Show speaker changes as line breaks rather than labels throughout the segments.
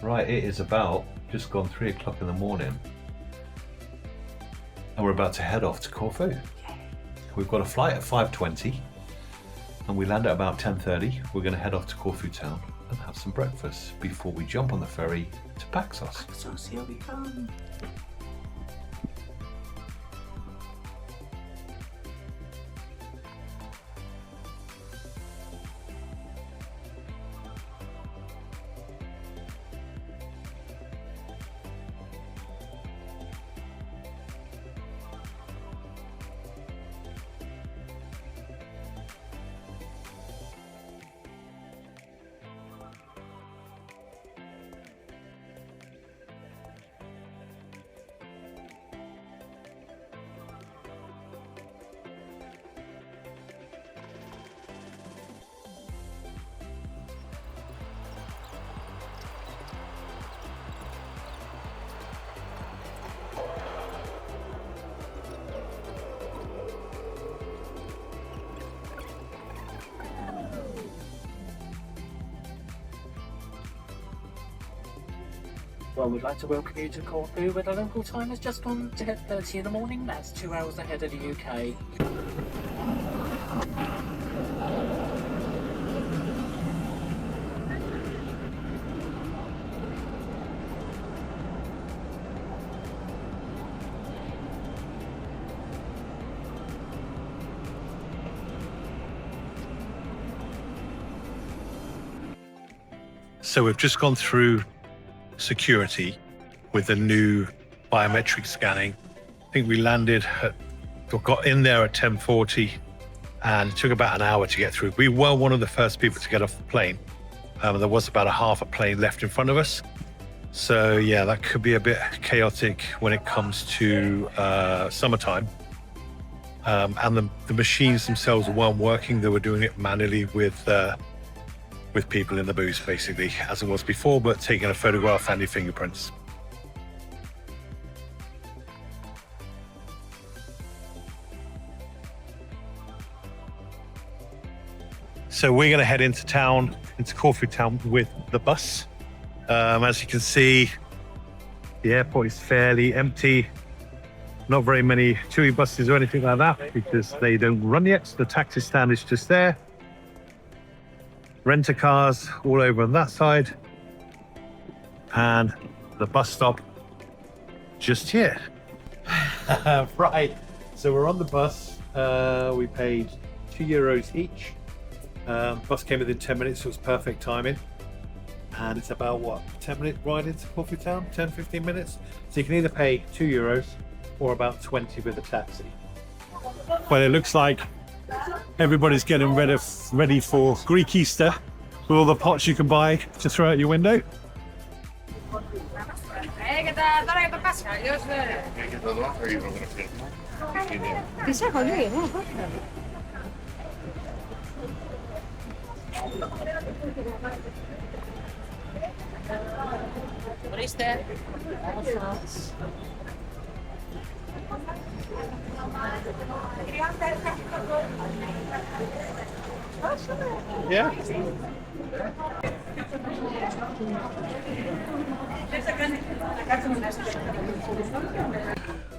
Right, it is about just gone 3 o'clock in the morning and we're about to head off to Corfu. We've got a flight at 5:20 and we land at about 10:30. We're going to head off to Corfu Town and have some breakfast before we jump on the ferry to Paxos.
Paxos, here we come. Well, we'd like to welcome you to Corfu, where the local time has just gone to 10:30 in the morning. That's 2 hours ahead of the UK.
So we've just gone through security with the new biometric scanning. I think we landed at, or got in there at 10:40 and it took about an hour to get through. We were one of the first people to get off the plane. There was about a half a plane left in front of us. So yeah, that could be a bit chaotic when it comes to summertime. And the machines themselves weren't working. They were doing it manually with people in the booth, basically, as it was before, but taking a photograph and your fingerprints. So we're going to head into town, into Corfu Town with the bus. As you can see, the airport is fairly empty. Not very many TUI buses or anything like that because they don't run yet. The taxi stand is just there. Renter cars all over on that side. And the bus stop just here. Right, so we're on the bus. We paid €2 each. Bus came within 10 minutes, so it was perfect timing. And it's about, what, 10-minute ride into Corfu Town? 10-15 minutes? So you can either pay €2 or about 20 with a taxi. Well, it looks like everybody's getting ready for Greek Easter with all the pots you can buy to throw out your window. Yeah.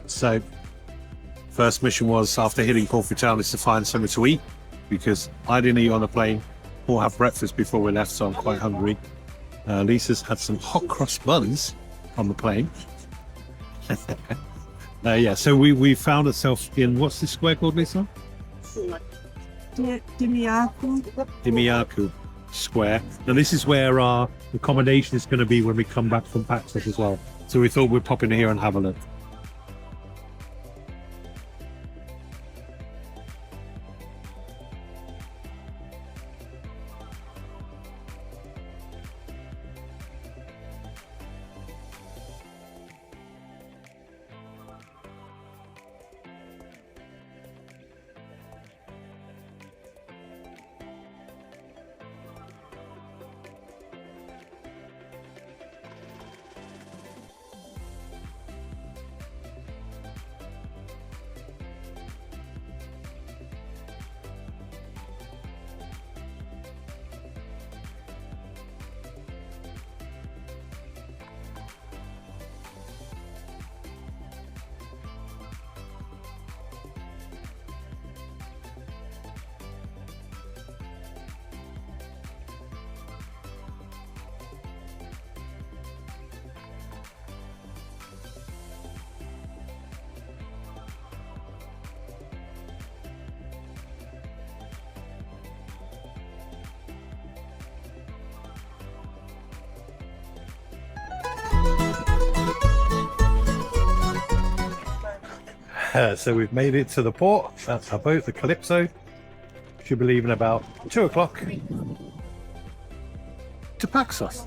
So, first mission was, after hitting Corfu Town, is to find somewhere to eat, because I didn't eat on the plane or have breakfast before we left, so I'm quite hungry. Lisa's had some hot cross buns on the plane. Yeah, so we found ourselves in, what's this square called, Lisa? Dimiyaku Square. Now this is where our accommodation is going to be when we come back from Paxos as well. So we thought we'd pop in here and have a look. So we've made it to the port. That's our boat, the Calypso. Should be leaving about 2 o'clock to Paxos.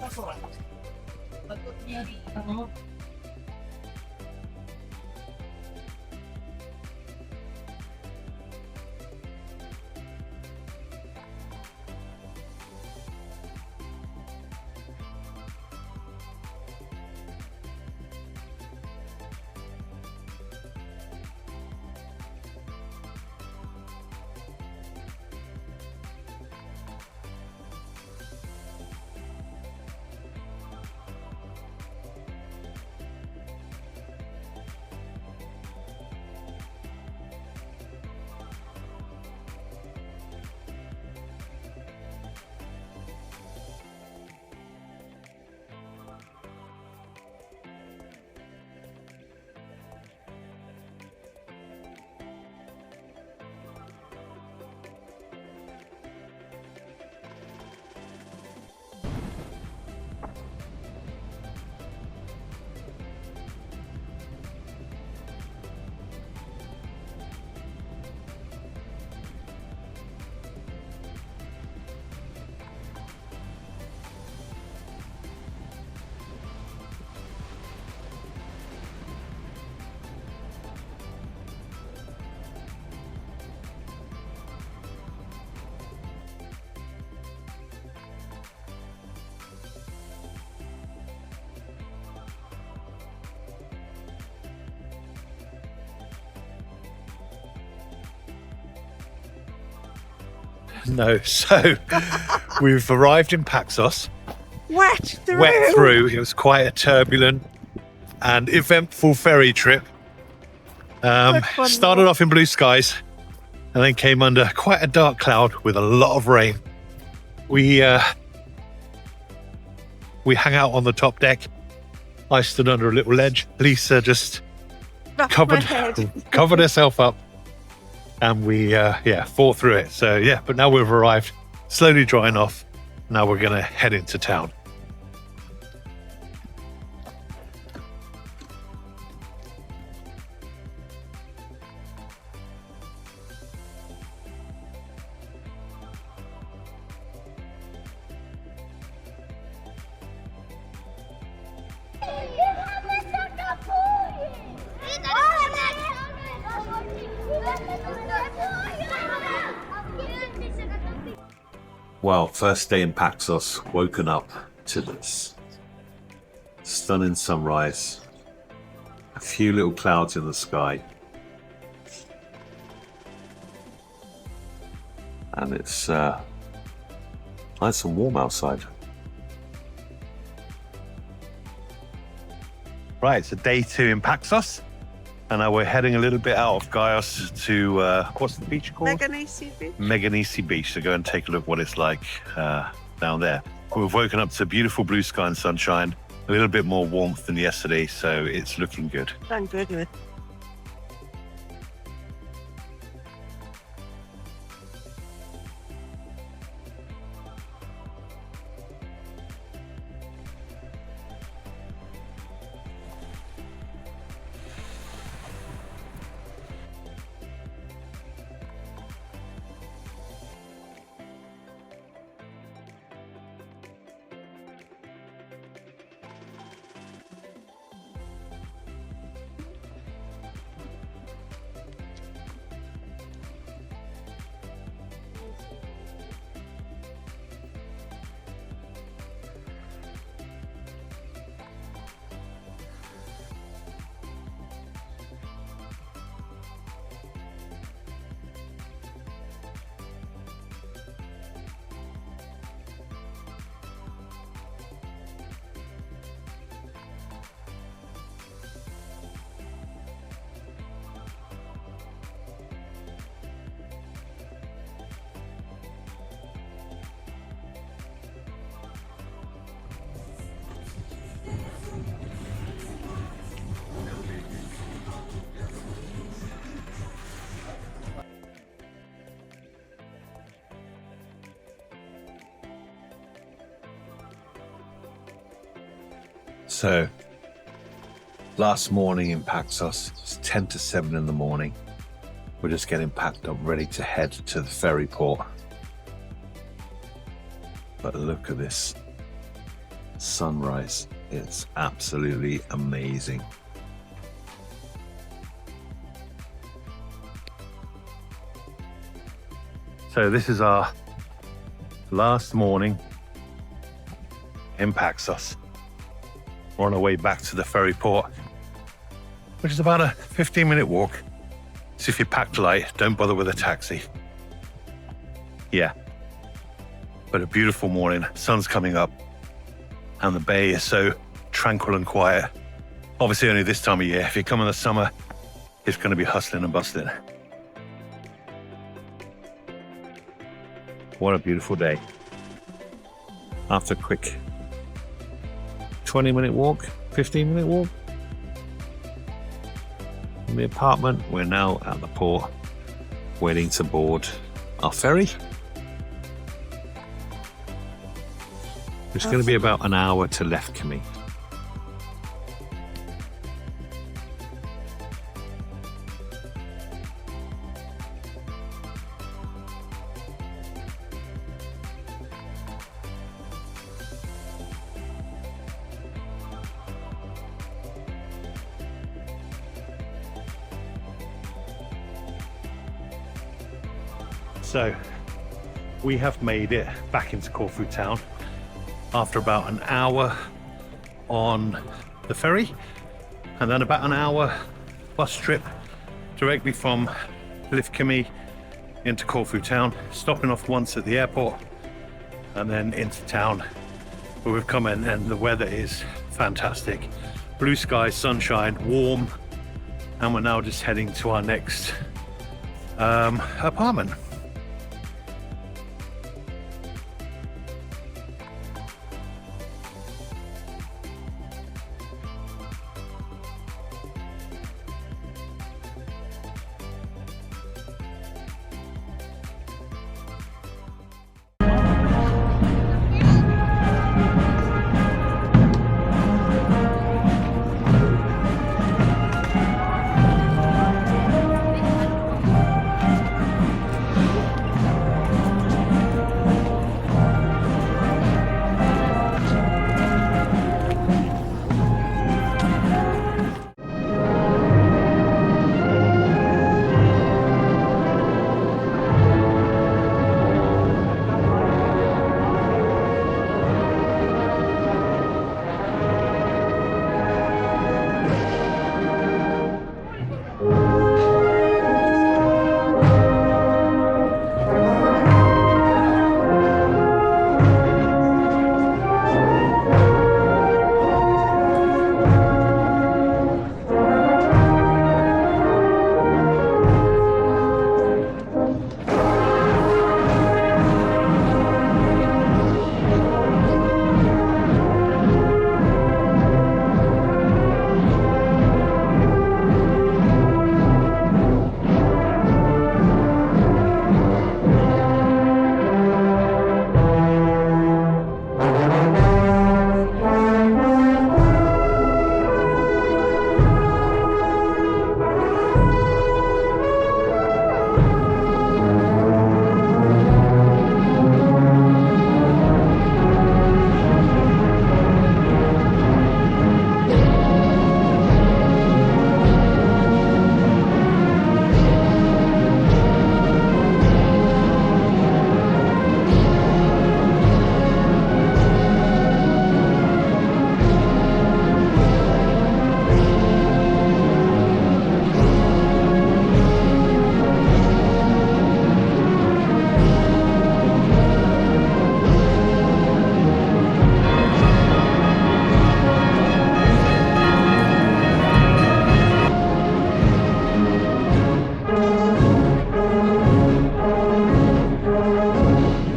No, so we've arrived in Paxos.
Wet through.
Wet through. It was quite a turbulent and eventful ferry trip.
Good fun,
Started
though.
off in blue skies and then came under quite a dark cloud with a lot of rain. We hung out on the top deck. I stood under a little ledge. Lisa just
That's
covered
my head.
covered herself up, and we fought through it. So yeah, but now we've arrived, slowly drying off. Now we're gonna head into town. Well, first day in Paxos, woken up to this stunning sunrise, a few little clouds in the sky, and it's nice and warm outside. Right, so day 2 in Paxos, and now we're heading a little bit out of Gaios to what's the beach called? Meganisi Beach, to go and take a look what it's like down there. We've woken up to beautiful blue sky and sunshine, a little bit more warmth than yesterday, so it's looking good.
Thank goodness. So
Last morning in Paxos, it's 10 to 7 in the morning. We're just getting packed up, ready to head to the ferry port. But look at this sunrise. It's absolutely amazing. So this is our last morning in Paxos. We're on our way back to the ferry port, which is about a 15-minute walk. So if you're packed light, don't bother with a taxi. Yeah. But a beautiful morning, sun's coming up, and the bay is so tranquil and quiet. Obviously only this time of year. If you come in the summer, it's going to be hustling and bustling. What a beautiful day. After a quick 20-minute walk, 15-minute walk from the apartment, we're now at the port, waiting to board our ferry. It's going to be about an hour to Lefkimi. So we have made it back into Corfu Town after about an hour on the ferry, and then about an hour bus trip directly from Lefkimi into Corfu Town, stopping off once at the airport and then into town where we've come in, and the weather is fantastic. Blue sky, sunshine, warm, and we're now just heading to our next apartment.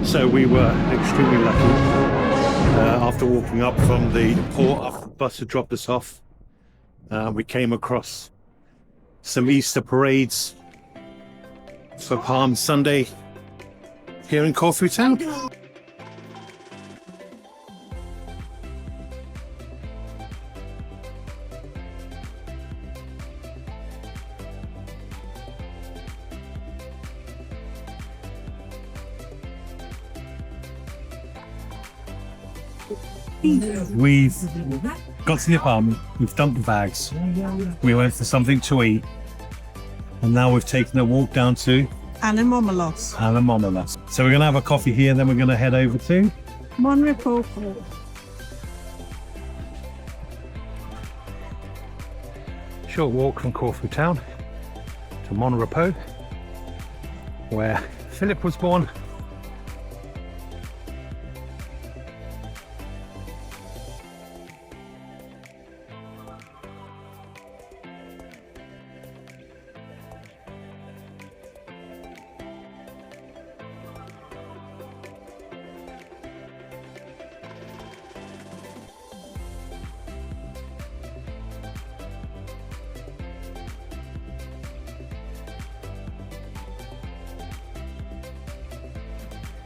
So we were extremely lucky. After walking up from the port, after the bus had dropped us off, we came across some Easter parades for Palm Sunday here in Corfu Town. We've got to the apartment, we've dumped the bags, we went for something to eat, and now we've taken a walk down to
Animomalos.
Animomalos. So we're going to have a coffee here, then we're going to head over to
Monrepo.
short walk from Corfu Town to Monrepo, where Philip was born.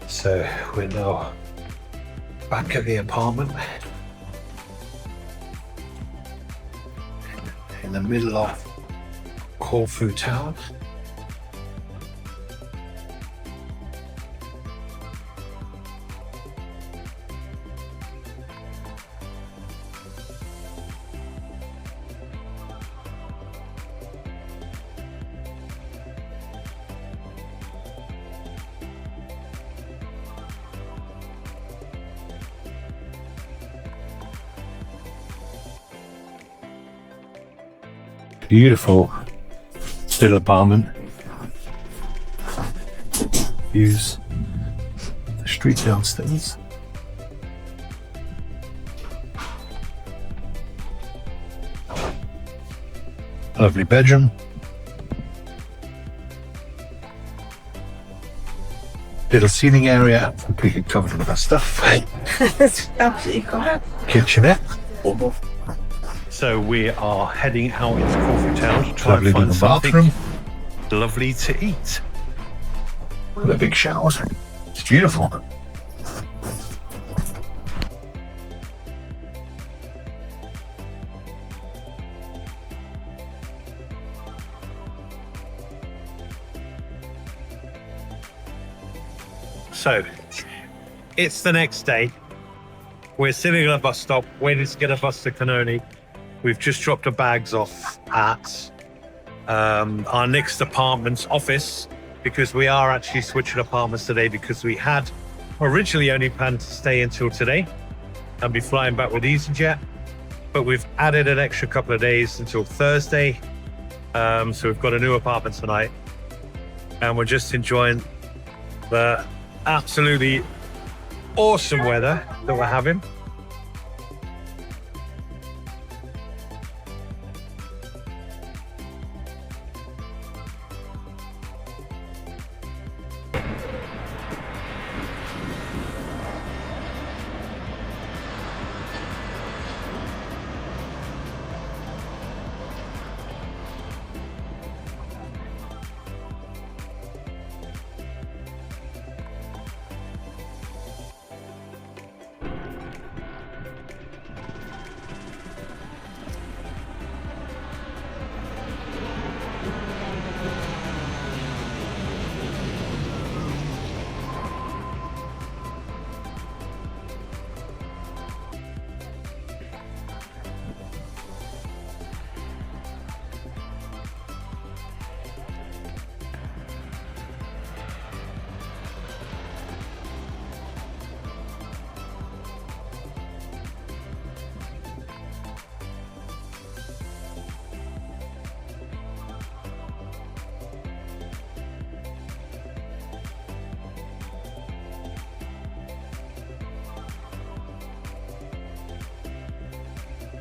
So we're now back at the apartment in the middle of Corfu Town. Beautiful little apartment. Views the street downstairs. Lovely bedroom. Little seating area, completely covered with our stuff.
It's absolutely correct.
Kitchenette. So we are heading out into Corfu Town to try and find something lovely to eat.
With a big shower. It's beautiful.
So it's the next day. We're sitting at a bus stop waiting to get a bus to Kanoni. We've just dropped our bags off at our next apartment's office because we are actually switching apartments today because we had originally only planned to stay until today and be flying back with EasyJet, but we've added an extra couple of days until Thursday. So we've got a new apartment tonight and we're just enjoying the absolutely awesome weather that we're having.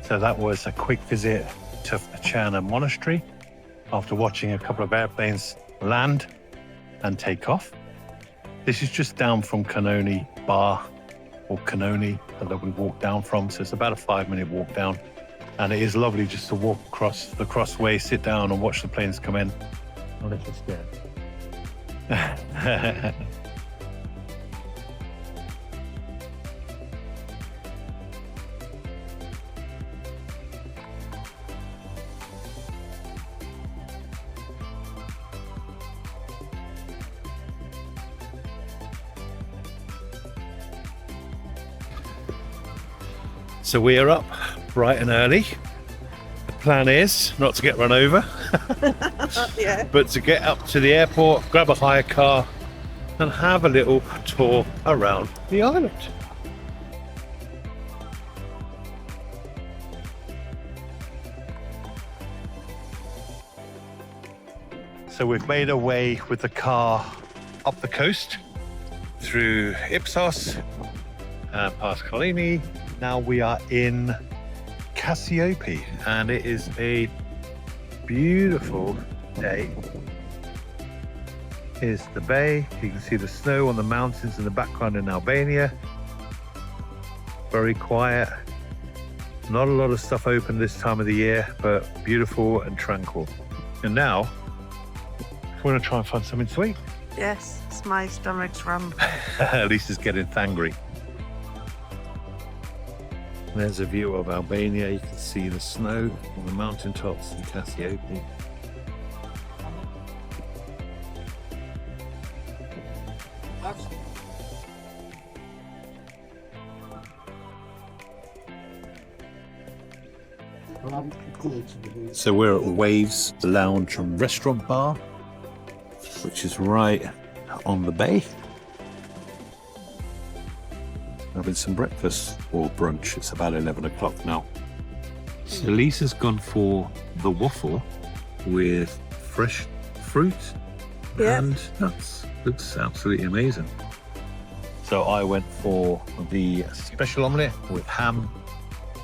So that was a quick visit to Achilleion Monastery after watching a couple of airplanes land and take off. This is just down from Kanoni Bar, or Kanoni, that we walked down from. So it's about a 5-minute walk down. And it is lovely just to walk across the crossway, sit down and watch the planes come in. I'm a little scared. So we are up bright and early. The plan is not to get run over,
Yeah.
but to get up to the airport, grab a hire car, and have a little tour around the island. So we've made our way with the car up the coast through Ipsos and past Kanoni. Now we are in Cassiope, and it is a beautiful day. Here's the bay. You can see the snow on the mountains in the background in Albania. Very quiet. Not a lot of stuff open this time of the year, but beautiful and tranquil. And now we're going to try and find something sweet.
Yes, it's my stomach's rumbling.
Lisa's getting thangry. There's a view of Albania. You can see the snow on the mountaintops in Cassiope. So we're at Waves Lounge and Restaurant Bar, which is right on the bay. Having some breakfast or brunch. It's about 11 o'clock now. So Lisa's gone for the waffle with fresh fruit,
Yeah.
and that looks absolutely amazing. So I went for the special omelette with ham,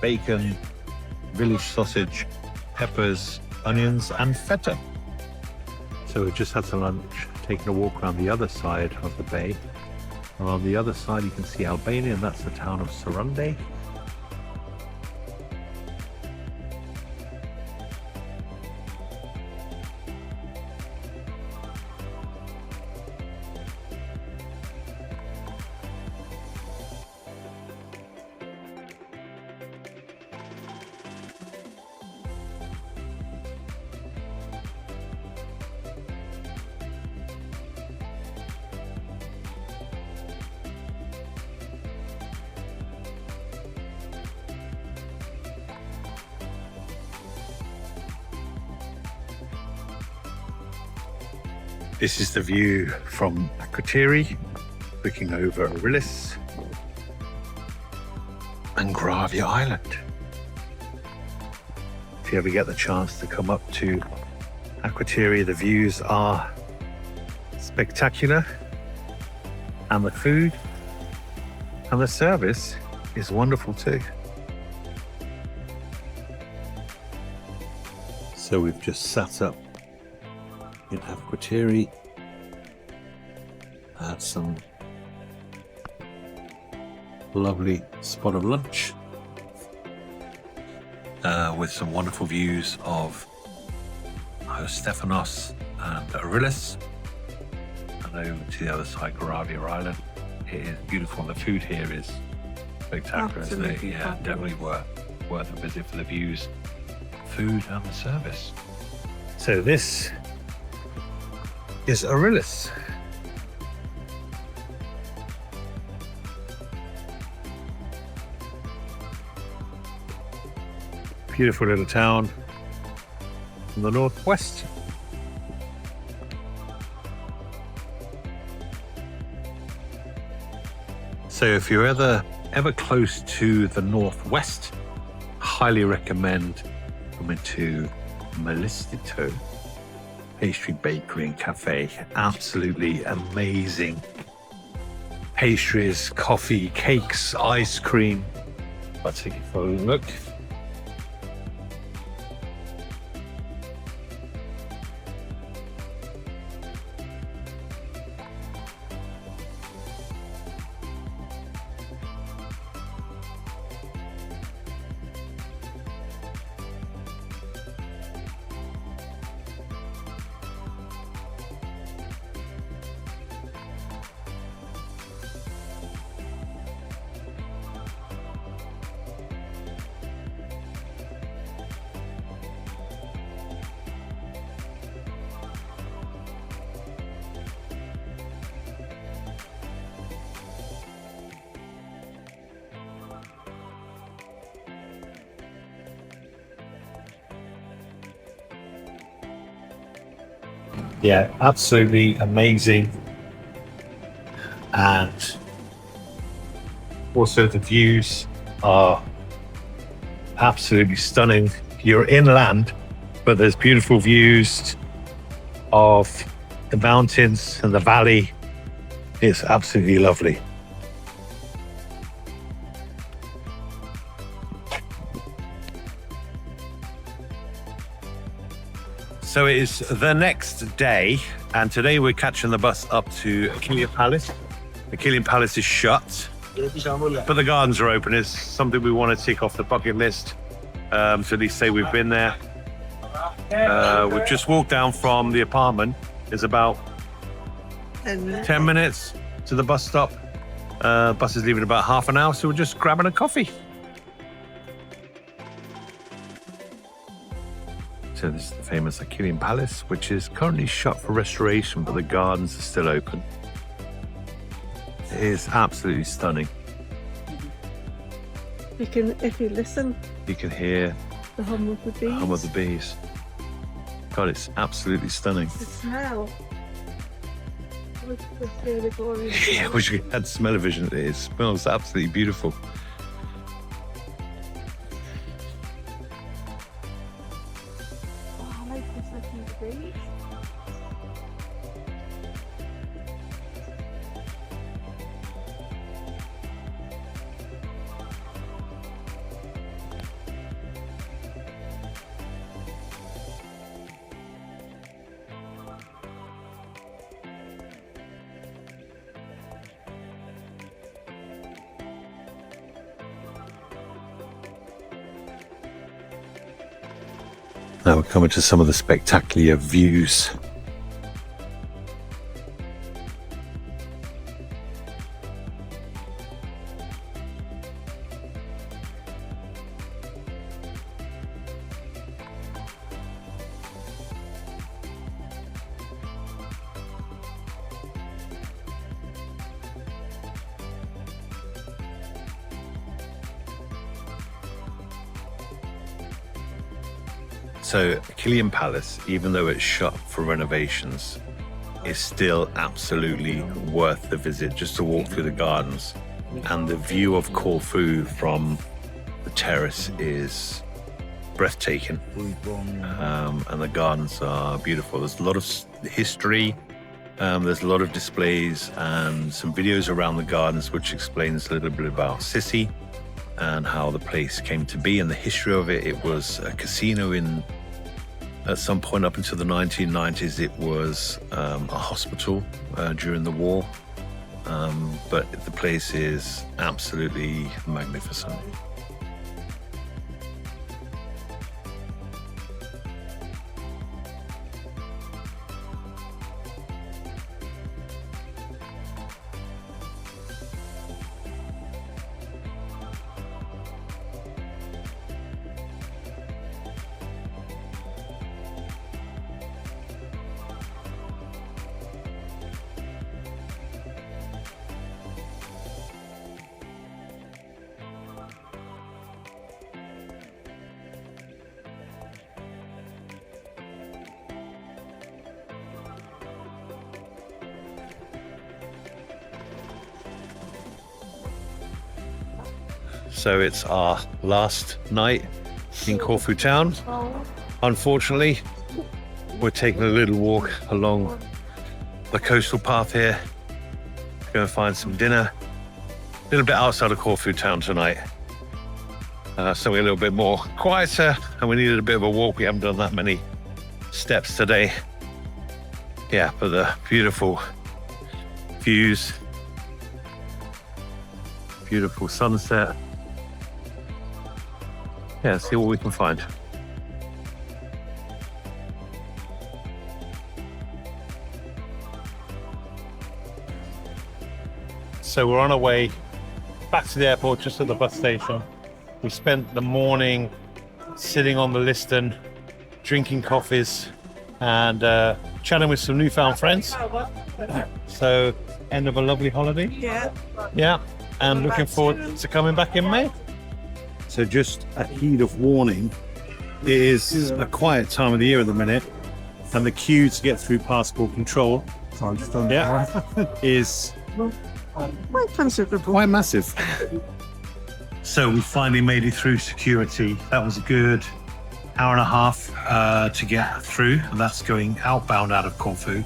bacon, village sausage, peppers, onions, and feta. So we've just had some lunch, taking a walk around the other side of the bay. And on the other side, you can see Albania, and that's the town of Sarande. This is the view from Akrotiri, looking over Arillis and Gravia Island. If you ever get the chance to come up to Akrotiri, the views are spectacular, and the food and the service is wonderful too. So we've just sat up in Akrotiri, had some lovely spot of lunch with some wonderful views of Stephanos and Arillis, and over to the other side, Gravia Island. It is beautiful, and the food here is spectacular, isn't it?
Absolutely
Yeah,
fabulous.
definitely worth a visit for the views, food, and the service. So this is Arillis. Beautiful little town in the northwest. So if you're ever close to the northwest, highly recommend coming to Malistito Pastry Bakery and Cafe. Absolutely amazing pastries, coffee, cakes, ice cream. I'll take you for a look.
Yeah, absolutely amazing. And also the views are absolutely stunning. You're inland, but there's beautiful views of the mountains and the valley. It's absolutely lovely. So it is the next day, and today we're catching the bus up to Achilleion Palace. Achilleion Palace is shut, but the gardens are open. It's something we want to tick off the bucket list. So at least say we've been there. We've just walked down from the apartment. It's about 10 minutes to the bus stop. Bus is leaving about half an hour, so we're just grabbing a coffee. So this is the famous Achilleion Palace, which is currently shut for restoration, but the gardens are still open. It is absolutely stunning.
You can, if you listen,
You can hear
the hum of the bees.
the hum of the bees. God, it's absolutely stunning.
The smell. It's really glorious.
Yeah, I wish we had smell-o-vision. It smells absolutely beautiful.
Oh, I like this looking at the bees.
Now we're coming to some of the spectacular views. So Achilleion Palace, even though it's shut for renovations, is still absolutely worth the visit just to walk through the gardens. And the view of Corfu from the terrace is breathtaking. And the gardens are beautiful. There's a lot of history. There's a lot of displays and some videos around the gardens which explains a little bit about Sissi and how the place came to be and the history of it. It was a casino at some point up until the 1990s. It was a hospital during the war, but the place is absolutely magnificent. So it's our last night in Corfu Town. Unfortunately, we're taking a little walk along the coastal path here. Going to find some dinner. A little bit outside of Corfu Town tonight. So we're a little bit more quieter and we needed a bit of a walk. We haven't done that many steps today. Yeah, but the beautiful views, beautiful sunset. Yeah, see what we can find. So we're on our way back to the airport, just at the bus station. We spent the morning sitting on the Liston, drinking coffees and chatting with some newfound friends. So end of a lovely holiday.
Yeah.
Yeah, and looking forward to coming back in May. So just a heed of warning, it is a quiet time of the year at the minute.
And the queue to get through passport control is quite massive.
So we finally made it through security. That was a good hour and a half to get through, and that's going outbound out of Corfu.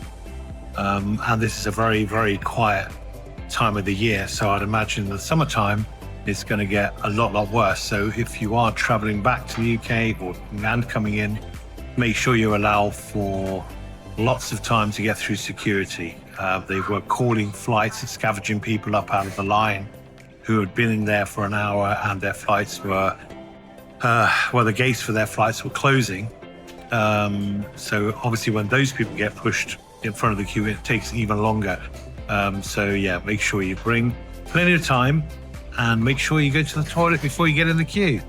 And this is a very, very quiet time of the year, so I'd imagine the summertime is going to get a lot worse. So if you are traveling back to the UK and coming in, make sure you allow for lots of time to get through security. They were calling flights and scavenging people up out of the line who had been in there for an hour, and their flights were the gates for their flights were closing. So obviously when those people get pushed in front of the queue, it takes even longer. So yeah, make sure you bring plenty of time and make sure you go to the toilet before you get in the queue.